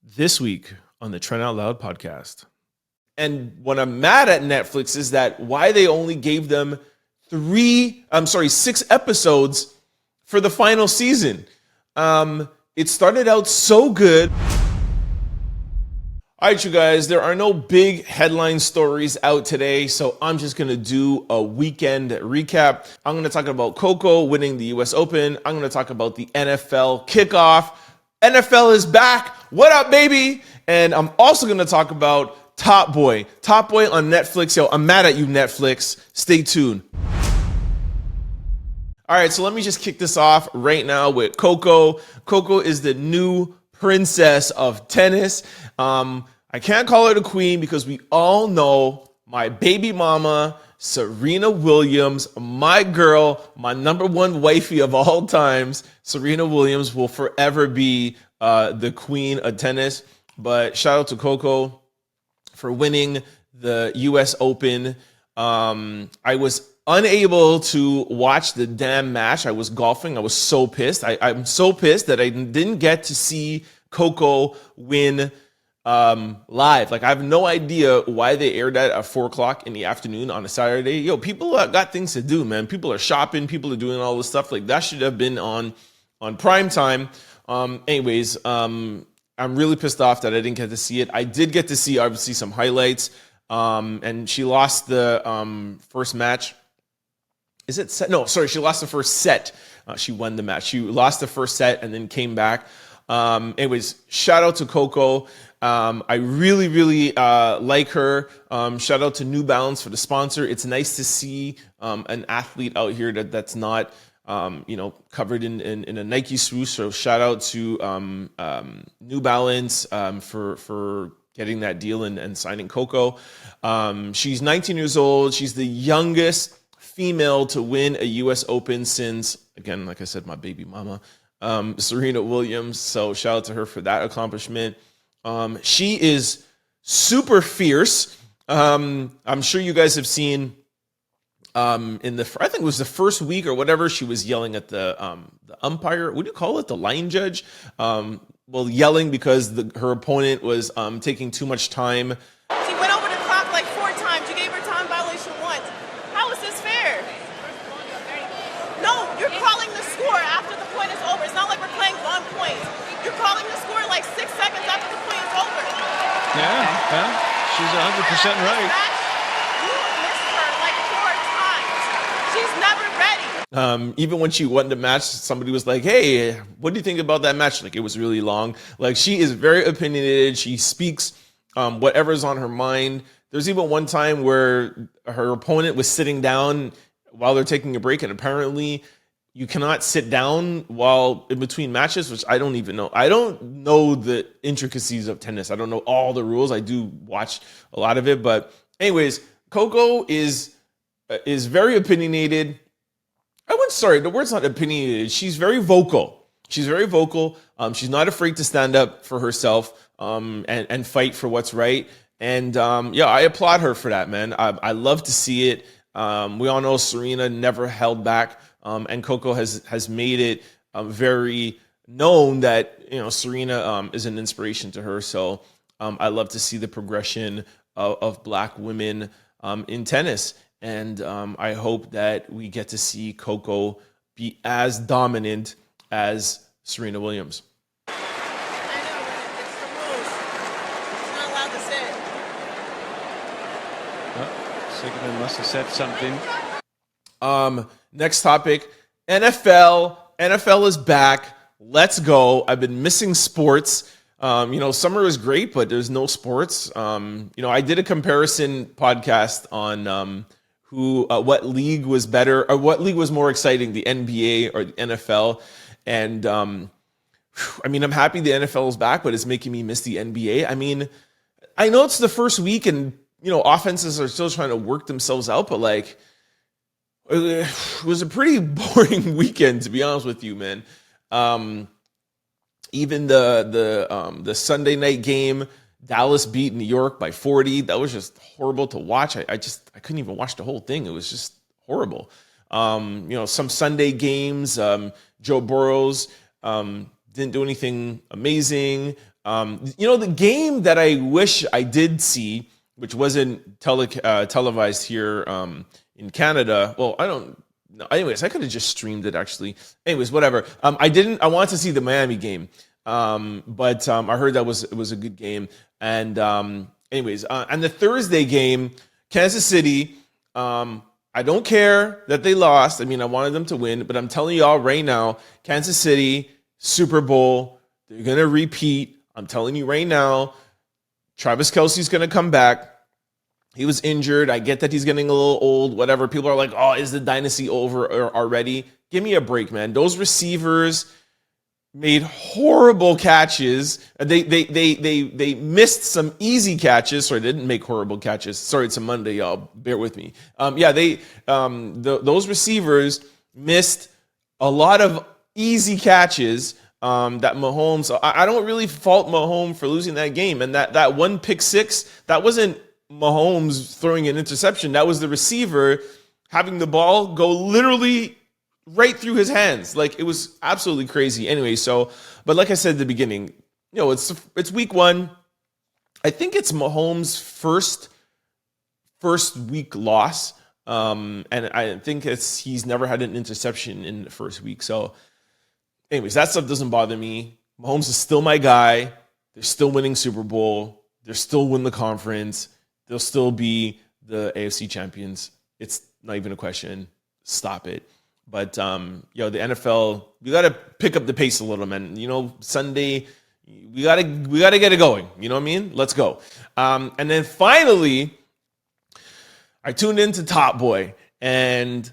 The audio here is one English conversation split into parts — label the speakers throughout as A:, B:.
A: This week on the Trent Out Loud Podcast. And what I'm mad at Netflix is that why they only gave them 6 episodes for the final season. It started out so good. All right, you guys, there are no big headline stories out today, so I'm just going to do a weekend recap. I'm going to talk about Coco winning the US Open. I'm going to talk about the NFL kickoff. NFL is back. What up, baby? And I'm also going to talk about Top Boy. Top Boy on Netflix. Yo, I'm mad at you, Netflix. Stay tuned. All right, so let me just kick this off right now with Coco. Coco is the new princess of tennis. I can't call her the queen because we all know my baby mama, Serena Williams, my girl, my number one wifey of all times. Serena Williams will forever be the queen of tennis. But shout out to Coco for winning the US Open. I was unable to watch the damn match. I was golfing. I was so pissed. I'm so pissed that I didn't get to see Coco win live. Like, I have no idea why they aired that at 4:00 in the afternoon on a Saturday. Yo, people got things to do, man. People are shopping. People are doing all this stuff. Like, that should have been on prime time. Anyways, I'm really pissed off that I didn't get to see it. I did get to see, obviously, some highlights. And she lost the first match. Is it set? No, sorry. She lost the first set. She won the match. She lost the first set and then came back. Anyways, shout out to Coco. I really, really like her. Shout out to New Balance for the sponsor. It's nice to see an athlete out here that's not covered in a Nike swoosh. So shout out to New Balance for getting that deal and signing Coco. She's 19 years old. She's the youngest female to win a U.S. Open since, again, like I said, my baby mama, Serena Williams. So shout out to her for that accomplishment. She is super fierce. I'm sure you guys have seen I think it was the first week or whatever, she was yelling at the umpire. What do you call it? The line judge? Yelling because her opponent was taking too much time.
B: She went over the clock like 4 times. You gave her time violation once. How is this fair? No, you're calling the score after the point is over. It's not like we're playing 1 point. You're calling the score like 6 seconds after the point is over.
C: Yeah, she's 100% right.
B: You missed her like 4 times. She's never ready.
A: Even when she won the match, somebody was like, hey, what do you think about that match? Like, it was really long. Like, she is very opinionated. She speaks whatever's on her mind. There's even one time where her opponent was sitting down while they're taking a break, and apparently you cannot sit down while in between matches, which I don't even know. I don't know the intricacies of tennis. I don't know all the rules. I do watch a lot of it. But anyways, Coco is very opinionated. The word's not opinionated. She's very vocal. She's very vocal. She's not afraid to stand up for herself and fight for what's right. And I applaud her for that, man. I love to see it. We all know Serena never held back. And Coco has made it very known that Serena is an inspiration to her. So I love to see the progression of Black women in tennis, and I hope that we get to see Coco be as dominant as Serena Williams.
B: I know, but it's the rules. She's not allowed to sit.
C: Sigmund must have said something.
A: Next topic, NFL. NFL is back. Let's go. I've been missing sports. Summer is great, but there's no sports. I did a comparison podcast on what league was better or what league was more exciting, the NBA or the NFL. And I'm happy the NFL is back, but it's making me miss the NBA. I mean, I know it's the first week and, offenses are still trying to work themselves out, but like, it was a pretty boring weekend, to be honest with you, man. Even the Sunday night game, Dallas beat New York by 40. That was just horrible to watch. I couldn't even watch the whole thing. It was just horrible. Some Sunday games, Joe Burrows didn't do anything amazing. The game that I wish I did see, which wasn't televised here in Canada. Well, I don't know. Anyways, I could have just streamed it actually. Anyways, whatever. I wanted to see the Miami game, but I heard that it was a good game. And and the Thursday game, Kansas City. I don't care that they lost. I mean, I wanted them to win, but I'm telling y'all right now, Kansas City, Super Bowl, they're going to repeat. I'm telling you right now, Travis Kelce's going to come back. He was injured. I get that he's getting a little old, whatever. People are like, oh, is the dynasty over already? Give me a break, man. Those receivers made horrible catches. They missed some easy catches. Sorry, they didn't make horrible catches. Sorry, it's a Monday, y'all. Bear with me. Those receivers missed a lot of easy catches that Mahomes. I don't really fault Mahomes for losing that game. And that one pick six, that wasn't Mahomes throwing an interception. That was the receiver having the ball go literally right through his hands. Like, it was absolutely crazy. Anyway, but like I said at the beginning, it's week one. I think it's Mahomes' first week loss. And I think he's never had an interception in the first week. So anyways, that stuff doesn't bother me. Mahomes is still my guy. They're still winning Super Bowl. They're still win the conference. They'll still be the AFC champions. It's not even a question. Stop it. But, the NFL, we got to pick up the pace a little, man. Sunday, we got to get it going. You know what I mean? Let's go. And then finally, I tuned into Top Boy. And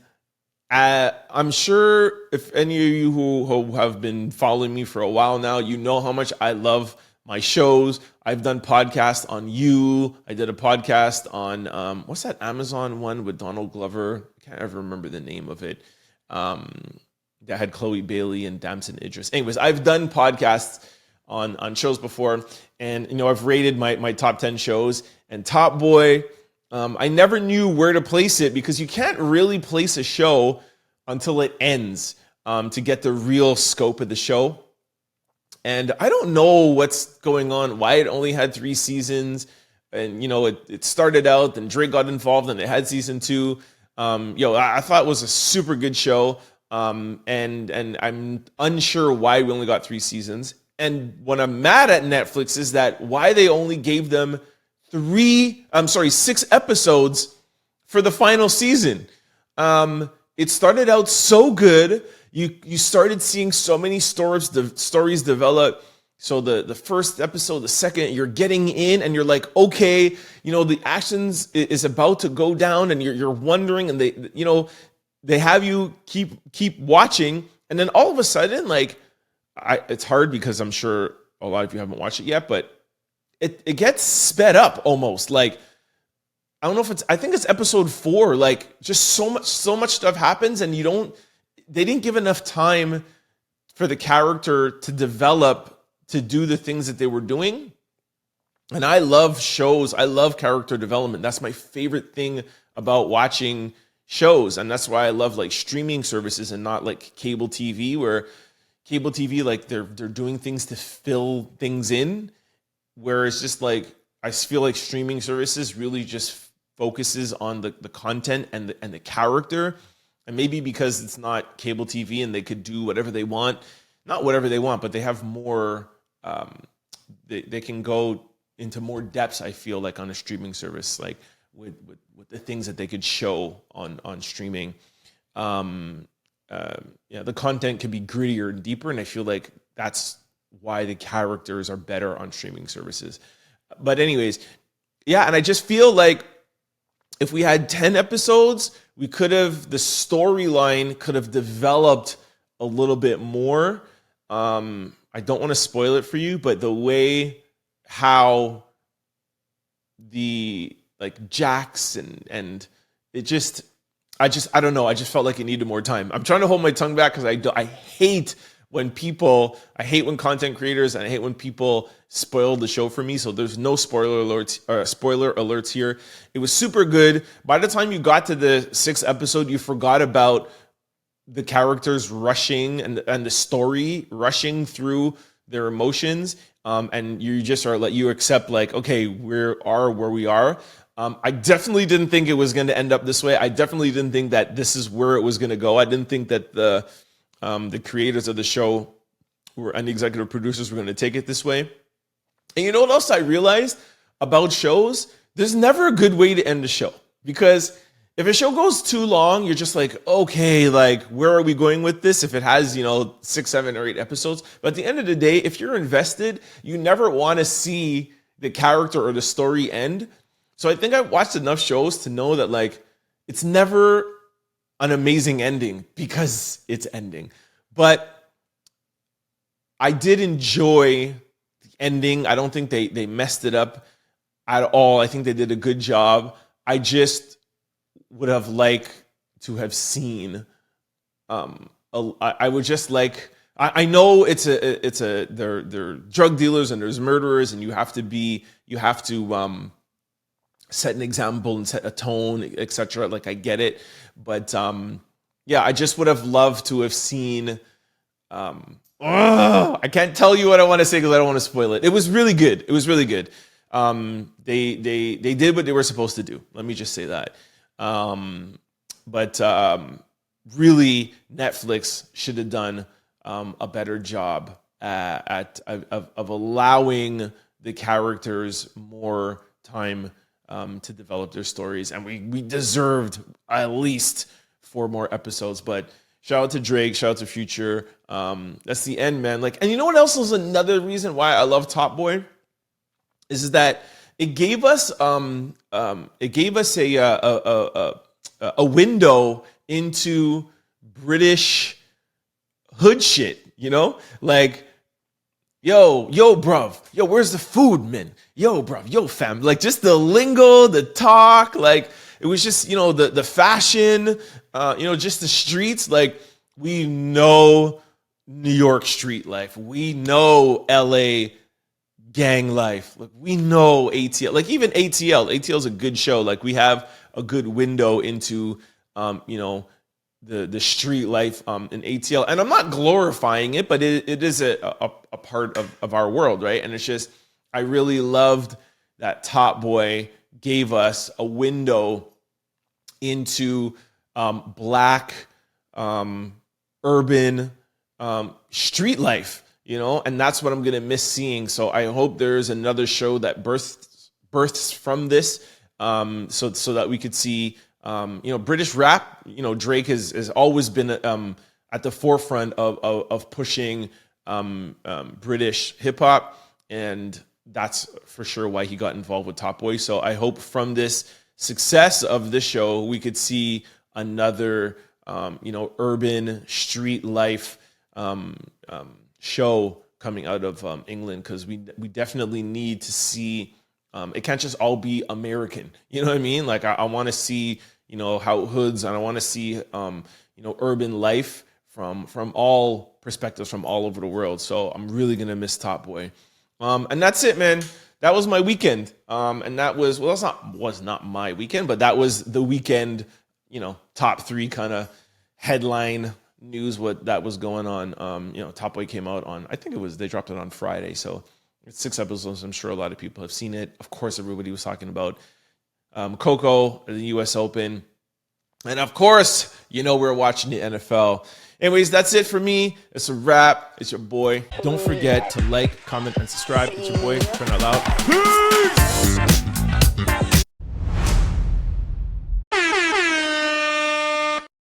A: I'm sure if any of you who have been following me for a while now, you know how much I love my shows. I've done podcasts on You. I did a podcast on, what's that Amazon one with Donald Glover? I can't ever remember the name of it. That had Chloe Bailey and Damson Idris. Anyways, I've done podcasts on shows before, and I've rated my top 10 shows. And Top Boy, I never knew where to place it because you can't really place a show until it ends to get the real scope of the show. And I don't know what's going on, why it only had 3 seasons. And it started out, then Drake got involved, and it had season 2. I thought it was a super good show, and I'm unsure why we only got 3 seasons. And what I'm mad at Netflix is that why they only gave them 6 episodes for the final season. It started out so good. You started seeing so many stories develop. So the first episode, the second, you're getting in and you're like, okay, the actions is about to go down and you're wondering, and they have you keep watching. And then all of a sudden, it's hard because I'm sure a lot of you haven't watched it yet, but it gets sped up almost. Like, I don't know if I think it's episode 4, just so much stuff happens and they didn't give enough time for the character to develop, to do the things that they were doing. And I love shows. I love character development. That's my favorite thing about watching shows. And that's why I love streaming services and not cable TV, where cable TV, they're doing things to fill things in. Where it's just I feel like streaming services really just focuses on the content and the character. And maybe because it's not cable TV and they could do whatever they want, not whatever they want, but they have more, they can go into more depths, I feel like, on a streaming service, with the things that they could show on streaming. The content can be grittier and deeper, and I feel like that's why the characters are better on streaming services. But anyways, and I just feel like if we had 10 episodes, the storyline could have developed a little bit more. I don't want to spoil it for you, but the way how the Jax and it just, I don't know. I just felt like it needed more time. I'm trying to hold my tongue back because I hate when content creators, and I hate when people spoil the show for me. So there's no spoiler alerts here. It was super good. By the time you got to the 6th episode, you forgot about the characters rushing and the story rushing through their emotions. and you just are like, you accept like, okay, we are where we are. I definitely didn't think it was going to end up this way. I definitely didn't think that this is where it was going to go. I didn't think that the creators of the show and the executive producers were going to take it this way. And you know what else I realized about shows? There's never a good way to end a show, because if a show goes too long, you're just like, okay, like, where are we going with this? If it has, 6, 7, or 8 episodes. But at the end of the day, if you're invested, you never want to see the character or the story end. So I think I've watched enough shows to know that, like, it's never an amazing ending because it's ending. But I did enjoy the ending. I don't think they messed it up at all. I think they did a good job. I just would have liked to have seen. I would just like. I know they're drug dealers and there's murderers, and you have to set an example and set a tone, etc. Like, I get it, but I just would have loved to have seen. I can't tell you what I want to say because I don't want to spoil it. It was really good. They did what they were supposed to do. Let me just say that. But really, Netflix should have done a better job of allowing the characters more time to develop their stories, and we deserved at least 4 more episodes. But shout out to Drake, shout out to Future. That's the end, man. Like, and you know what else is another reason why I love Top Boy is that it gave us a window into British hood shit, like, yo, bruv, yo, where's the food, man? Yo, bruv, yo, fam. Like, just the lingo, the talk, like, it was just, the fashion, just the streets. Like, we know New York street life. We know LA gang life. Like, we know ATL. Like, even ATL is a good show. Like, we have a good window into, the street life in ATL. And I'm not glorifying it, but it is a part of our world, right? And it's just, I really loved that Top Boy gave us a window into Black urban street life, and that's what I'm going to miss seeing. So I hope there's another show that births from this, so that we could see British rap. Drake has always been at the forefront of pushing British hip hop, and that's for sure why he got involved with Top Boy. So I hope from this success of this show, we could see another urban street life show coming out of England, because we definitely need to see. It can't just all be American. You know what I mean? Like, I want to see, how hoods, and I want to see, urban life from all perspectives from all over the world. So I'm really going to miss Top Boy. And that's it, man. That was my weekend. And that was not my weekend, but that was the weekend, top 3 kind of headline news, what that was going on. Top Boy came out on, I think they dropped it on Friday. So it's 6 episodes. I'm sure a lot of people have seen it. Of course, everybody was talking about Coco, the US Open. And of course, we're watching the NFL. Anyways, that's it for me. It's a wrap. It's your boy. Don't forget to like, comment, and subscribe. It's your boy, Trent Out Loud.